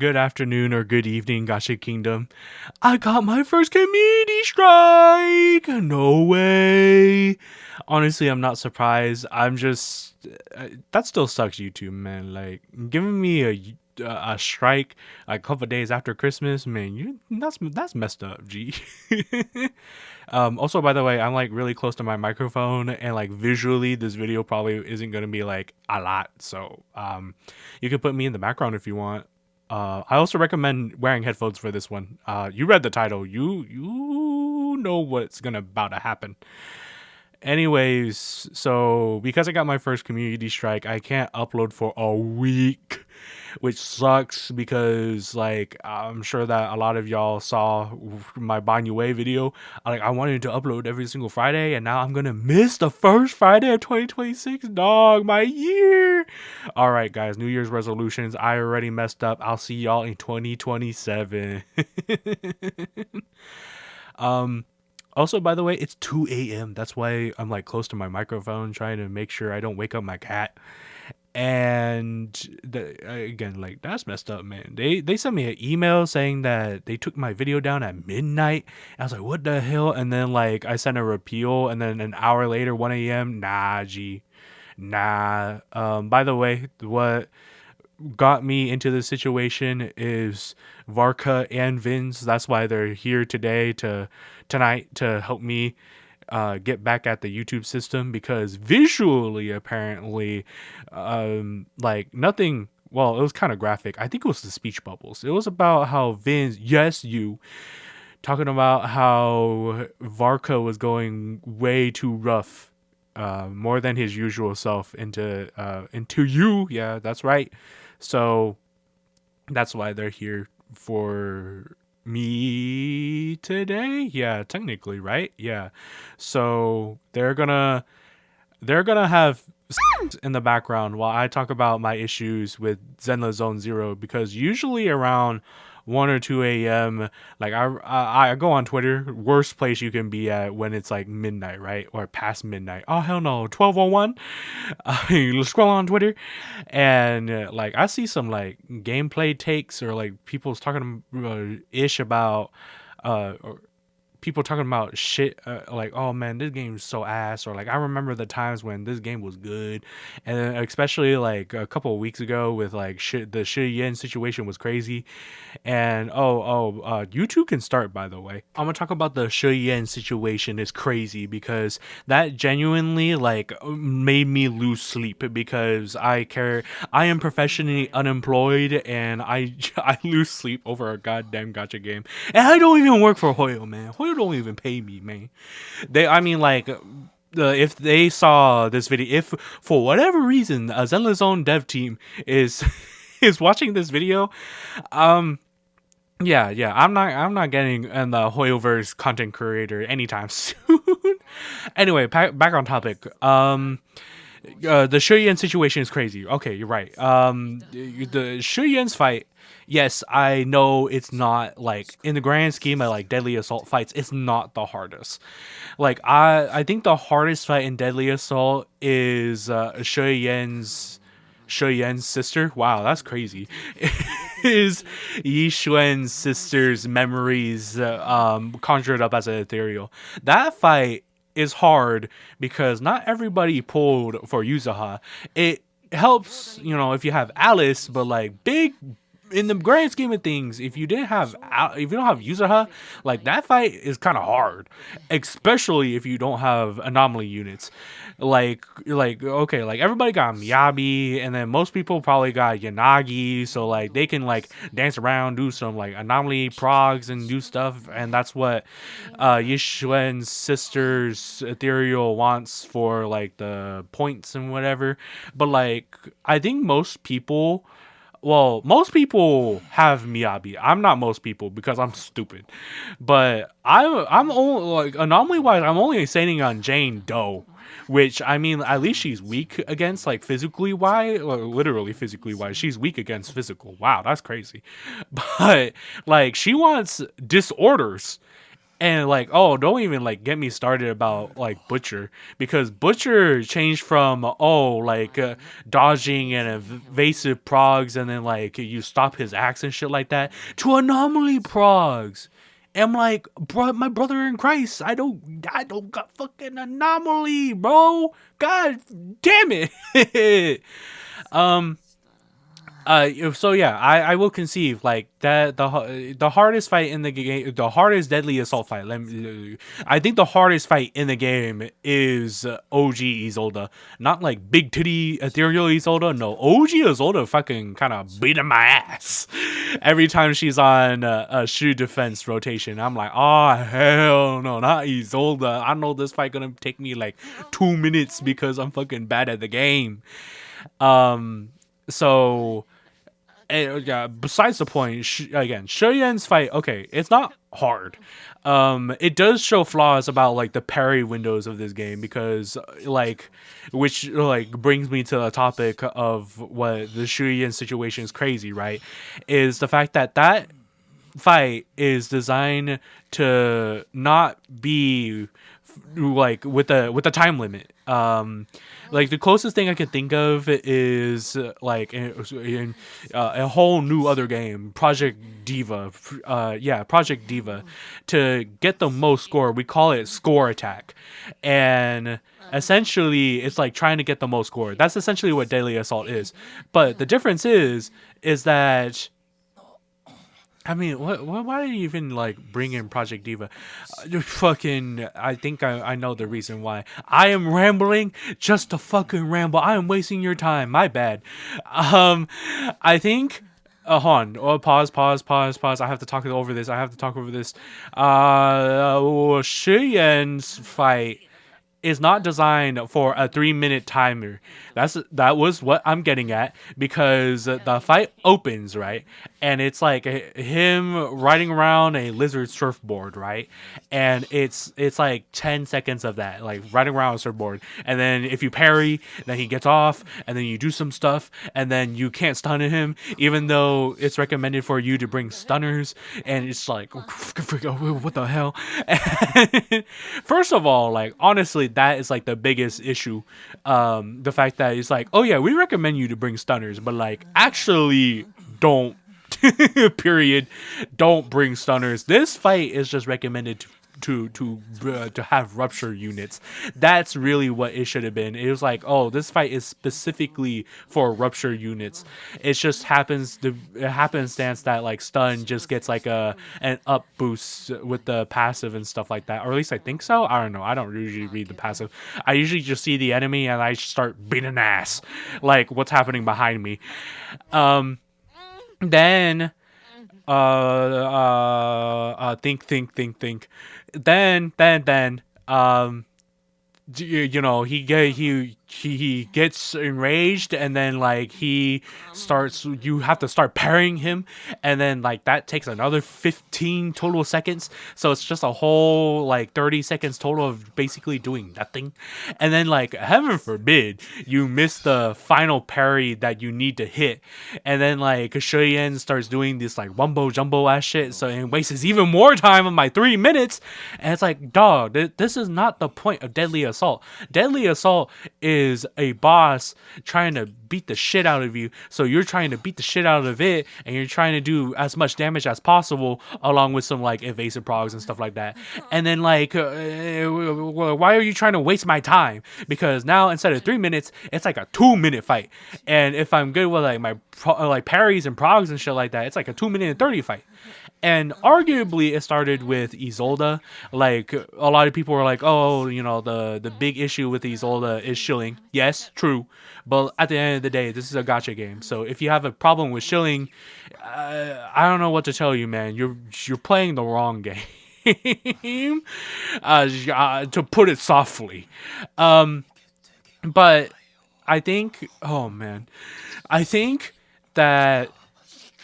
Good afternoon or good evening, Gacha Kingdom. I got my first community strike! No way! Honestly, I'm not surprised. I'm just. That still sucks, YouTube, man. Like, giving me a strike a couple days after Christmas, man, that's messed up, G. Also, by the way, I'm like really close to my microphone, and like visually, this video probably isn't gonna be like a lot. So, you can put me in the background if you want. I also recommend wearing headphones for this one. You read the title. You know what's gonna about to happen. Anyways, so because I got my first community strike, I can't upload for a week, which sucks because like I'm sure that a lot of y'all saw my Banyue video. Like I wanted to upload every single Friday, and now I'm gonna miss the first Friday of 2026. Dog, my year. All right, guys, New Year's resolutions. I already messed up. I'll see y'all in 2027. um. Also, by the way, it's 2 a.m. That's why I'm like close to my microphone, trying to make sure I don't wake up my cat. And again, like that's messed up, man. They sent me an email saying that they took my video down at midnight. I was like, what the hell? And then like I sent a repeal, and then an hour later, 1 a.m. Nah, G, nah. By the way, what got me into this situation is Varka and Vins. That's why they're here tonight to help me get back at the YouTube system, because visually, apparently, like nothing. Well, it was kind of graphic. I think it was the speech bubbles. It was about how Vince, yes, you talking about how Varka was going way too rough, more than his usual self into you. Yeah, that's right. So that's why they're here for me today. Yeah, technically, right? Yeah. So they're gonna have in the background while I talk about my issues with Zenless Zone 0, because usually around 1 or 2 a.m. like I go on Twitter, worst place you can be at when it's like midnight, right? Or past midnight. Oh hell no, 12:01. You scroll on Twitter, and like I see some like gameplay takes, or like people's talking ish about or people talking about shit, like, oh man, this game's so ass, or like I remember the times when this game was good. And then especially like a couple of weeks ago with like shit, the Shi Yen situation was crazy. And you two can start, by the way. I'm gonna talk about the Shi Yen situation is crazy, because that genuinely like made me lose sleep, because I am professionally unemployed, and I lose sleep over a goddamn gacha game. And I don't even work for Hoyo, man. Hoyo don't even pay me, man. I mean, like, if they saw this video, if for whatever reason a Zenless own dev team is is watching this video, um, yeah, I'm not getting in the hoyoverse content creator anytime soon. Anyway, back on topic. The Shuyan situation is crazy. Okay, you're right. The Shuyan's fight. Yes, I know it's not like in the grand scheme of like deadly assault fights. It's not the hardest. Like I think the hardest fight in deadly assault is Shuyan's sister. Wow, that's crazy. Is Yishuen's sister's memories conjured up as an ethereal. That fight is hard because not everybody pulled for Yuzaha. It helps, if you have Alice, but like big in the grand scheme of things, if you don't have Yuzaha, like that fight is kind of hard, especially if you don't have anomaly units. Like okay, like everybody got Miyabi, and then most people probably got Yanagi, so like they can like dance around, do some like anomaly progs and do stuff, and that's what Yishuen's sister's ethereal wants for like the points and whatever. But like I think most people have Miyabi. I'm not most people because I'm stupid, but I'm only like anomaly wise. I'm only saying on Jane Doe, which I mean at least she's weak against like physically wise, or literally physically wise. She's weak against physical. Wow, that's crazy. But like she wants disorders. And like, oh, don't even like get me started about like Butcher, because Butcher changed from dodging and evasive progs, and then like you stop his axe and shit like that, to anomaly progs. And I'm like, bro, my brother in Christ, I don't got fucking anomaly, bro. God damn it. um so yeah, I will conceive like that the hardest fight in the game, the hardest deadly assault fight. I think the hardest fight in the game is OG Isolde, not like big titty ethereal Isolde. No, OG Isolde fucking kind of beating my ass every time she's on a shoe defense rotation. I'm like, oh hell no, not Isolde. I know this fight gonna take me like 2 minutes because I'm fucking bad at the game. So yeah, besides the point, again, Shoyen's fight, okay, it's not hard. It does show flaws about like the parry windows of this game, because which like brings me to the topic of what the Shuyen situation is crazy, right? Is the fact that fight is designed to not be like with the time limit. Like the closest thing I can think of is like in a whole new other game, Project Diva. Project Diva. To get the most score, we call it score attack, and essentially it's like trying to get the most score. That's essentially what Deadly Assault is. But the difference is that, I mean, why did you even like bring in Project Diva? Fucking, I think I know the reason why. I am rambling just to fucking ramble. I am wasting your time. My bad. I think. Hold on. Oh, pause. I have to talk over this. Shuyen's fight is not designed for a 3-minute timer. That was what I'm getting at, because the fight opens, right, and it's like him riding around a lizard surfboard, right, and it's like 10 seconds of that, like riding around a surfboard, and then if you parry, then he gets off, and then you do some stuff, and then you can't stun him, even though it's recommended for you to bring stunners, and it's like, what the hell? First of all, like honestly, that is like the biggest issue. The fact that it's like, oh yeah, we recommend you to bring stunners, but like actually don't. Period. Don't bring stunners. This fight is just recommended to have rupture units. That's really what it should have been. It was like, oh, this fight is specifically for rupture units. It just happenstance that like stun just gets like an up boost with the passive and stuff like that, or at least I think so. I don't know. I don't usually read the passive. I usually just see the enemy and I start beating ass, like what's happening behind me. Then think. Then you know, he gets enraged, and then like you have to start parrying him, and then like that takes another 15 total seconds, so it's just a whole like 30 seconds total of basically doing nothing. And then like, heaven forbid you miss the final parry that you need to hit, and then like Shuyen starts doing this like wumbo jumbo ass shit, so it wastes even more time of my 3 minutes. And it's like, dog, this is not the point of Deadly Assault. Deadly Assault is a boss trying to beat the shit out of you, so you're trying to beat the shit out of it, and you're trying to do as much damage as possible, along with some like evasive progs and stuff like that. And then like, why are you trying to waste my time? Because now instead of 3 minutes, it's like a 2-minute fight, and if I'm good with like my parries and progs and shit like that, it's like a 2-minute and 30 fight. And arguably it started with Isolde. Like, a lot of people were like, oh, you know, the big issue with Isolde is shilling. Yes, true. But at the end of the day, this is a gacha game. So if you have a problem with shilling, I don't know what to tell you, man. You're playing the wrong game. To put it softly. But I think, oh man, I think that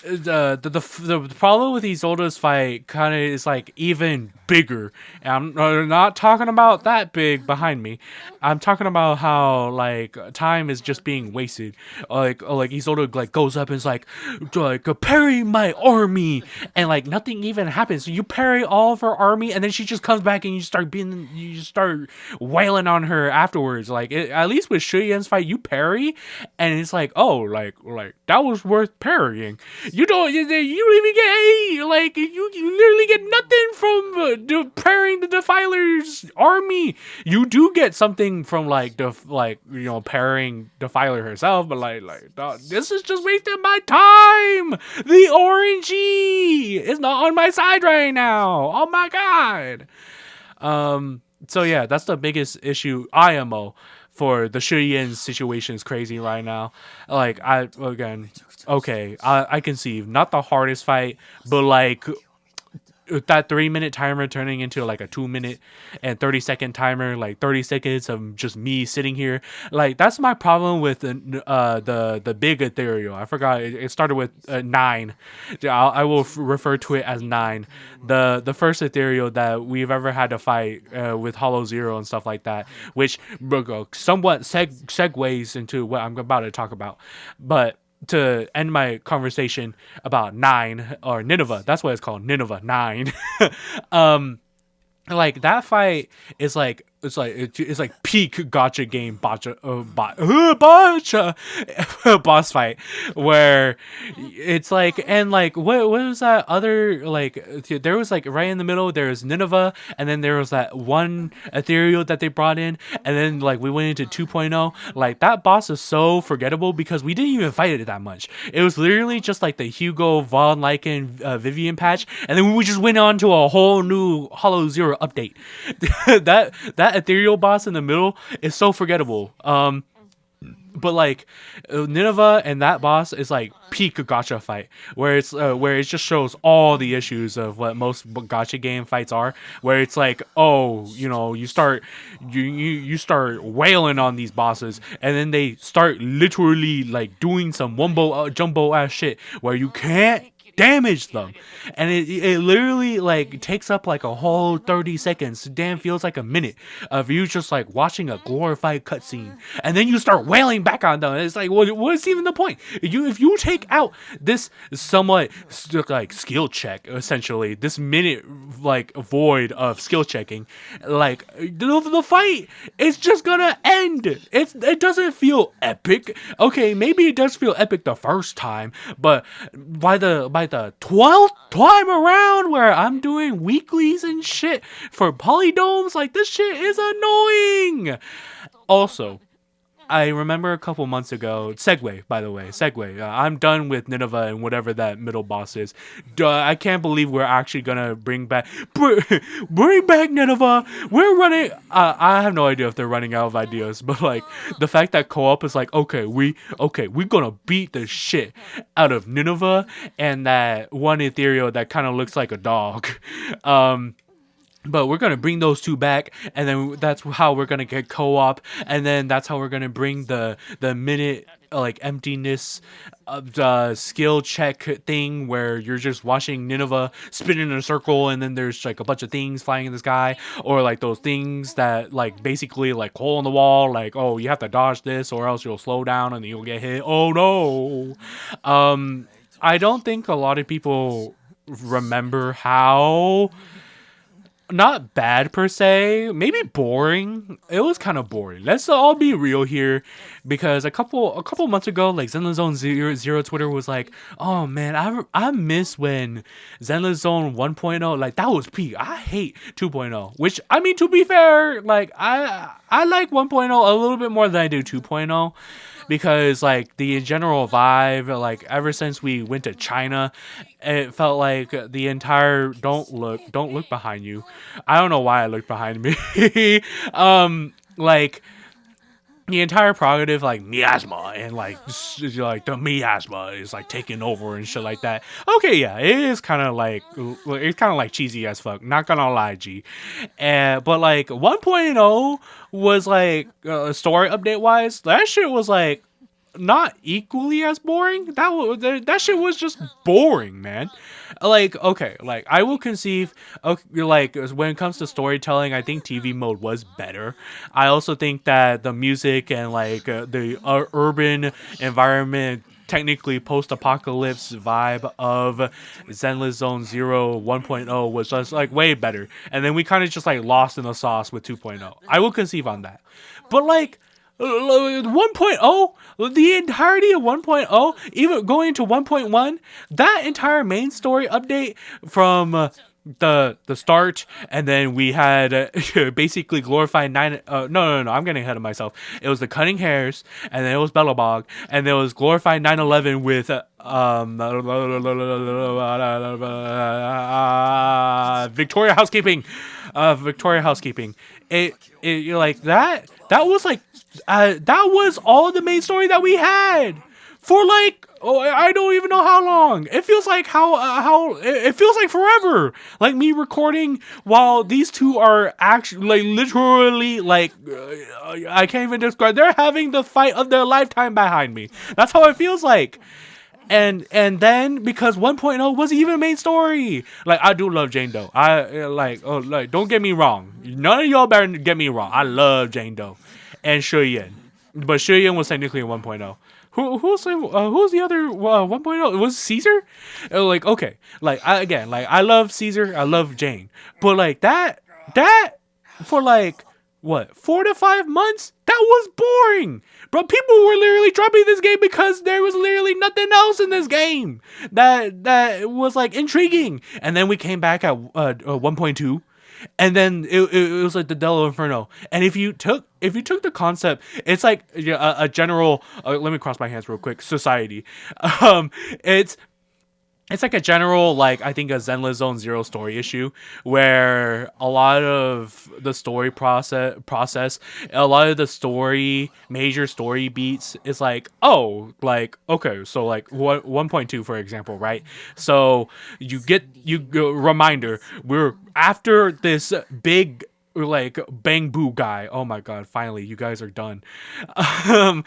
the problem with Isolde's fight kind of is like even bigger. And I'm not talking about that big behind me. I'm talking about how like time is just being wasted. Like Isolde like goes up and is like parry my army, and like nothing even happens. So you parry all of her army, and then she just comes back and you just start wailing on her afterwards. Like at least with Shuyen's fight, you parry, and it's like, oh, like that was worth parrying. You don't even get any, like you literally get nothing from parrying the Defiler's army. You do get something from like parrying Defiler herself, but this is just wasting my time. The orangey is not on my side right now. Oh my god. So yeah, that's the biggest issue. IMO for the Shuyen situation is crazy right now. Like I conceive not the hardest fight, but like that 3 minute timer turning into like a 2 minute and 30-second timer, like 30 seconds of just me sitting here. Like that's my problem with the big ethereal. I forgot it started with 9. I will refer to it as 9. The first ethereal that we've ever had to fight with Hollow Zero and stuff like that, which somewhat segues into what I'm about to talk about. But to end my conversation about 9 or Nineveh, that's what it's called, Nineveh 9. Like that fight is like it's like peak gacha game boss fight, where it's like, and like what was that other, like there was like right in the middle there was Nineveh, and then there was that one ethereal that they brought in, and then like we went into 2.0. Like that boss is so forgettable because we didn't even fight it that much. It was literally just like the Hugo Von Lycan Vivian patch, and then we just went on to a whole new Hollow Zero update. that ethereal boss in the middle is so forgettable. But like Nineveh and that boss is like peak gacha fight, where it just shows all the issues of what most gacha game fights are, where it's like, oh, you start wailing on these bosses, and then they start literally like doing some wumbo jumbo ass shit where you can't damage them, and it literally like takes up like a whole 30 seconds. Damn, feels like a minute of you just like watching a glorified cutscene, and then you start wailing back on them. It's like, what's even the point? If you take out this somewhat like skill check, essentially this minute like void of skill checking, like the fight is just gonna end. It doesn't feel epic. Okay, maybe it does feel epic the first time, but by the 12th time around, where I'm doing weeklies and shit for polydomes, like this shit is annoying. Also, I remember a couple months ago, segue. I'm done with Nineveh and whatever that middle boss is. I can't believe we're actually gonna bring back Nineveh. We're running. I have no idea if they're running out of ideas, but like the fact that co-op is like, we're gonna beat the shit out of Nineveh and that one ethereal that kind of looks like a dog. But we're gonna bring those two back, and then that's how we're gonna get co-op, and then that's how we're gonna bring the minute like emptiness of the skill check thing, where you're just watching Nineveh spin in a circle, and then there's like a bunch of things flying in the sky, or like those things that like basically like hole in the wall, like, oh, you have to dodge this or else you'll slow down and you'll get hit. Oh no. I don't think a lot of people remember how, not bad per se, maybe boring. It was kind of boring. Let's all be real here, because a couple months ago, like Zenless Zone Zero Twitter was like, "Oh man, I miss when Zenless Zone 1.0, like that was peak. I hate 2.0." Which, I mean, to be fair, like I like 1.0 a little bit more than I do 2.0. Because like the general vibe, like ever since we went to China, it felt like the entire don't look behind you. I don't know why I looked behind me. Like the entire prerogative, like miasma and like the miasma is like taking over and shit like that. Okay, yeah, it is kind of like cheesy as fuck. Not gonna lie, G. But like 1.0 was like story update wise, that shit was like not equally as boring. That shit was just boring, man. Like, okay, like I will conceive. Okay, like when it comes to storytelling, I think TV mode was better. I also think that the music and like the urban environment, technically post-apocalypse vibe of Zenless Zone Zero 1.0 was just like way better. And then we kind of just like lost in the sauce with 2.0. I will conceive on that. But like 1.0, the entirety of 1.0, even going to 1.1, that entire main story update from the start, and then we had basically glorified nine. No, I'm getting ahead of myself. It was the cutting hairs, and then it was Bellabog, and there was glorified 9/11 with Victoria Housekeeping, Victoria Housekeeping. It like that. That was like that was all the main story that we had for like, oh, I don't even know how long. It feels like it feels like forever. Like me recording while these two are actually like literally like I can't even describe. They're having the fight of their lifetime behind me. That's how it feels like. And then because 1.0 wasn't even a main story. Like I do love Jane Doe. Like don't get me wrong. None of y'all better get me wrong. I love Jane Doe and Shuyen. But Shuyen was technically a 1.0. Who's the other 1.0? It was Caesar. Like okay, like I love Caesar. I love Jane. But like that for like what 4 to 5 months, that was boring. But people were literally dropping this game because there was literally nothing else in this game that was like intriguing. And then we came back at 1.2, and then it was like the Dello Inferno. And if you took the concept, it's like a general. Let me cross my hands real quick. Society. It's like a general, like, I think a Zenless Zone Zero story issue where a lot of the story process, a lot of the major story beats is like, oh, like, okay, so like 1.2, for example, right? So reminder, we're after this big like bang boo guy. Oh my god, finally you guys are done. I'll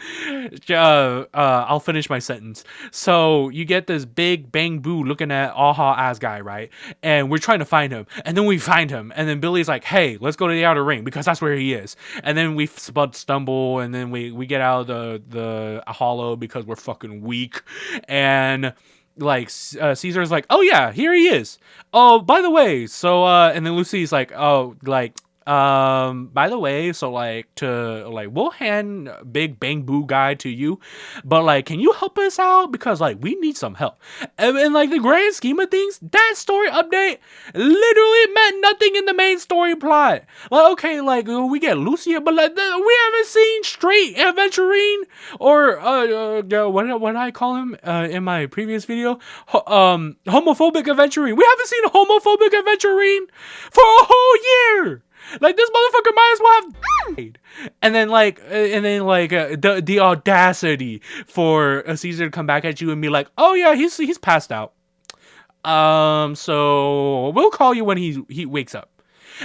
finish my sentence. So you get this big bang boo looking at aha ass guy, right? And we're trying to find him, and then we find him, and then Billy's like, hey, let's go to the outer ring because that's where he is. And then we stumble, and then we get out of the hollow because we're fucking weak. And like Caesar's like, oh yeah, here he is. Oh, by the way, so and then Lucy's like, oh, like, by the way, so like to like we'll hand big bang boo guy to you, but like can you help us out because like we need some help. And like the grand scheme of things, that story update literally meant nothing in the main story plot. Like okay, like we get Lucia, but like we haven't seen straight adventuring or what did I call him in my previous video, homophobic adventuring. We haven't seen a homophobic adventuring for a whole year. Like this motherfucker might as well have died. And then the audacity for Caesar to come back at you and be like, oh yeah, he's passed out. So we'll call you when he wakes up.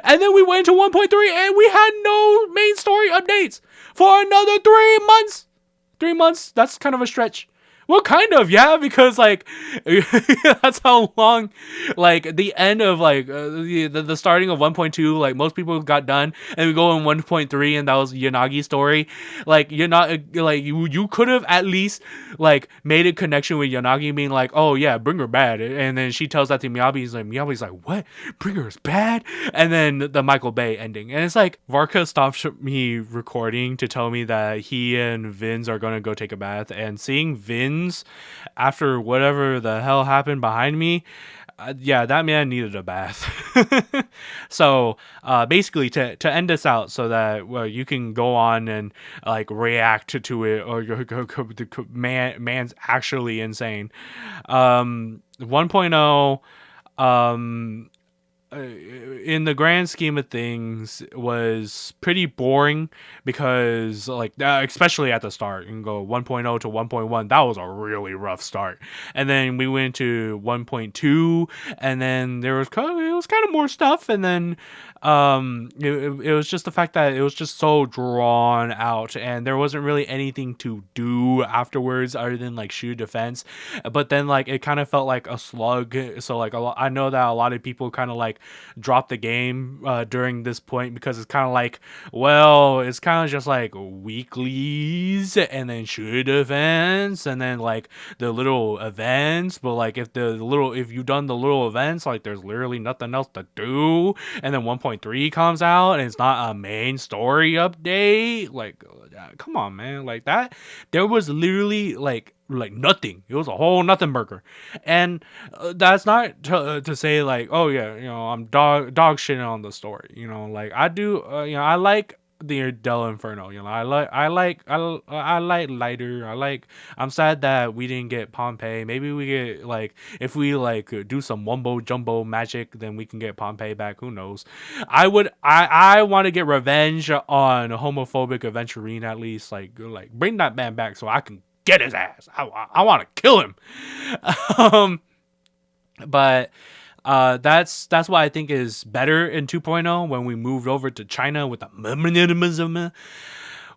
And then we went to 1.3 and we had no main story updates for another 3 months. 3 months. That's kind of a stretch. Well, kind of, yeah, because like that's how long, like the end of like the starting of 1.2, like most people got done, and we go in 1.3, and that was Yanagi's story. Like you're not like you could have at least like made a connection with Yanagi being like, oh yeah, bring her bad, and then she tells that to Miyabi's like, what, bring her is bad, and then the Michael Bay ending, and it's like Varka stopped me recording to tell me that he and Vince are gonna go take a bath, and seeing Vince after whatever the hell happened behind me, yeah, that man needed a bath. So basically to end this out so that you can go on and like react to it, or man's actually insane. 1.0 in the grand scheme of things was pretty boring because like especially at the start, you can go 1.0 to 1.1. That was a really rough start, and then we went to 1.2, and then it was kind of more stuff, and then it was just the fact that it was just so drawn out, and there wasn't really anything to do afterwards other than like shoot defense. But then like it kind of felt like a slug. So like I know that a lot of people kind of like drop the game during this point because it's kind of like, well, it's kind of just like weeklies and then shoot events and then like the little events. But like if you've done the little events, like there's literally nothing else to do. And then 1.3 comes out and it's not a main story update. Like, come on, man. Like that, there was literally like nothing. It was a whole nothing burger. And that's not to say like, oh yeah, I'm dog shitting on the story. Like I do. I like the Del Inferno. I like lighter. I'm sad that we didn't get Pompeii. Maybe we get like, if we like do some wumbo jumbo magic, then we can get Pompeii back. Who knows? I want to get revenge on homophobic Aventurine at least. Like bring that man back so I can get his ass. I want to kill him. But that's what I think is better in 2.0 when we moved over to China with the minimalism,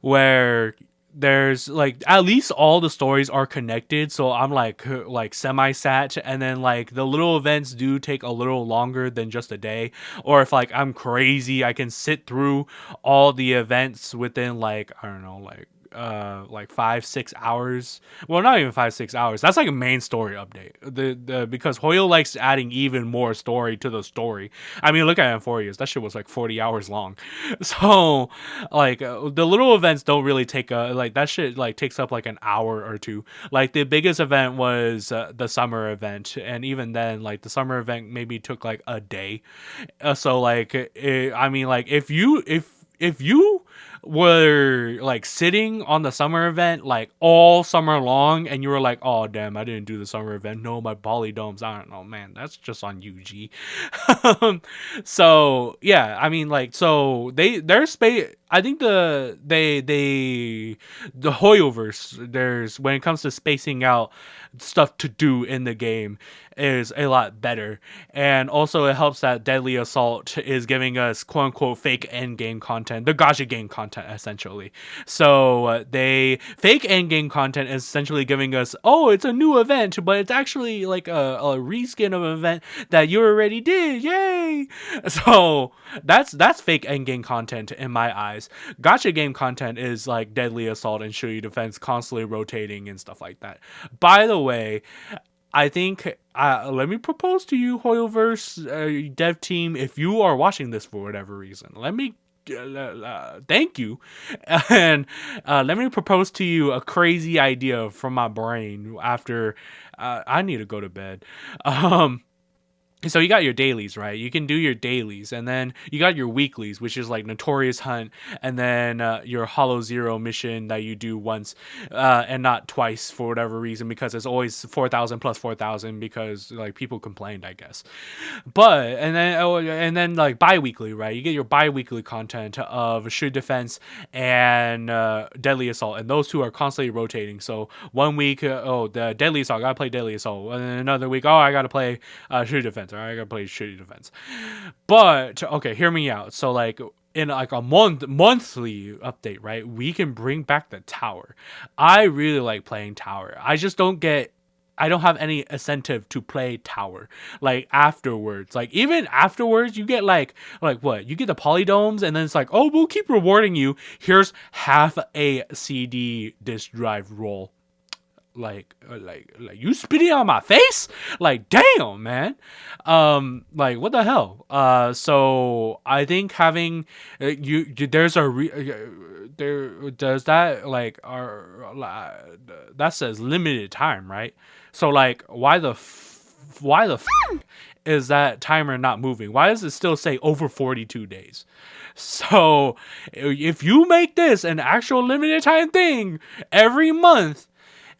where there's like at least all the stories are connected. So I'm like semi-sat, and then like the little events do take a little longer than just a day. Or if like I'm crazy, I can sit through all the events within like, I don't know, like 5-6 hours. Well, not even 5-6 hours. That's like a main story update. The because Hoyo likes adding even more story to the story. I mean, look at Amphorius. That shit was like 40 hours long. So like the little events don't really take like that shit like takes up like an hour or two. Like the biggest event was the summer event, and even then like the summer event maybe took like a day. So like I mean, like if you were like sitting on the summer event like all summer long and you were like, oh damn, I didn't do the summer event, no, my polydomes, I don't know, man, that's just on UG. So yeah, I mean, like, so their space, I think the hoyoverse, there's, when it comes to spacing out stuff to do in the game, is a lot better. And also it helps that Deadly Assault is giving us quote unquote fake end game content, the gacha game content essentially. So they fake end game content is essentially giving us, oh, it's a new event, but it's actually like a reskin of an event that you already did. Yay! So that's fake end game content in my eyes. Gacha game content is like Deadly Assault and Show You Defense constantly rotating and stuff like that. By the way, I think, let me propose to you, Hoyoverse dev team, if you are watching this for whatever reason, let me thank you, and let me propose to you a crazy idea from my brain after I need to go to bed. So you got your dailies, right? You can do your dailies, and then you got your weeklies, which is like Notorious Hunt, and then your Hollow Zero mission that you do once and not twice for whatever reason, because it's always 4,000 plus 4,000 because like people complained, I guess. But and then like bi-weekly, right? You get your bi-weekly content of Shoot Defense and Deadly Assault, and those two are constantly rotating. So one week, the Deadly Assault, I gotta play Deadly Assault, and then another week, I gotta play Shoot Defense. I gotta play shitty defense. But okay, hear me out. So like in like a monthly update, right, we can bring back the tower. I really like playing tower. I don't have any incentive to play tower like afterwards. Like even afterwards, you get like what? You get the polydomes, and then it's like, oh, we'll keep rewarding you. Here's half a CD disk drive roll. Like you spitting on my face? Like, damn, man. Like what the hell? So I think having there's there does that like that says limited time, right? So like why the is that timer not moving? Why does it still say over 42 days? So if you make this an actual limited time thing every month,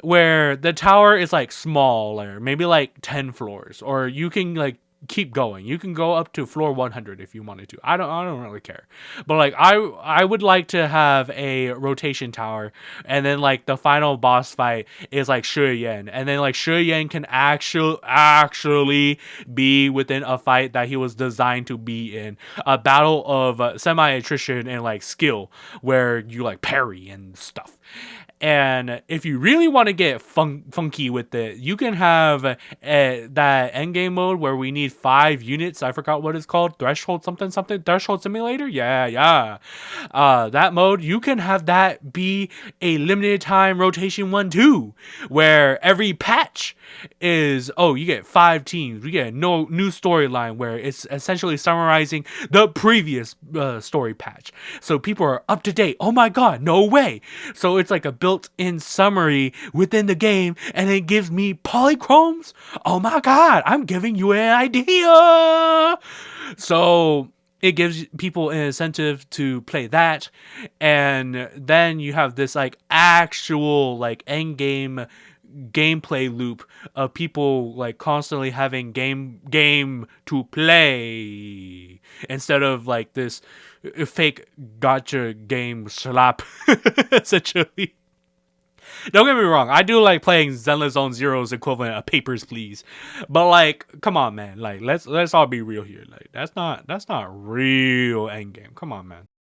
where the tower is like smaller, maybe like 10 floors, or you can like keep going. You can go up to floor 100 if you wanted to. I don't really care. But like I would like to have a rotation tower, and then like the final boss fight is like Shuyen, and then like Shuyen can actually be within a fight that he was designed to be in. A battle of semi attrition and like skill where you like parry and stuff. And if you really want to get funky with it, you can have that endgame mode where we need 5 units. I forgot what it's called. Threshold something something. Threshold simulator. Yeah. That mode, you can have that be a limited time rotation one too, where every patch is you get 5 teams. We get a new storyline where it's essentially summarizing the previous story patch, so people are up to date. Oh my god, no way! So it's like a built-in summary within the game, and it gives me polychromes. Oh my god, I'm giving you an idea. So it gives people an incentive to play that, and then you have this like actual like end game gameplay loop of people like constantly having game to play instead of like this fake gotcha game slap essentially. Don't get me wrong, I do like playing Zenless Zero's equivalent of Papers, Please, but like, come on, man, like let's all be real here. Like that's not real endgame. Come on, man.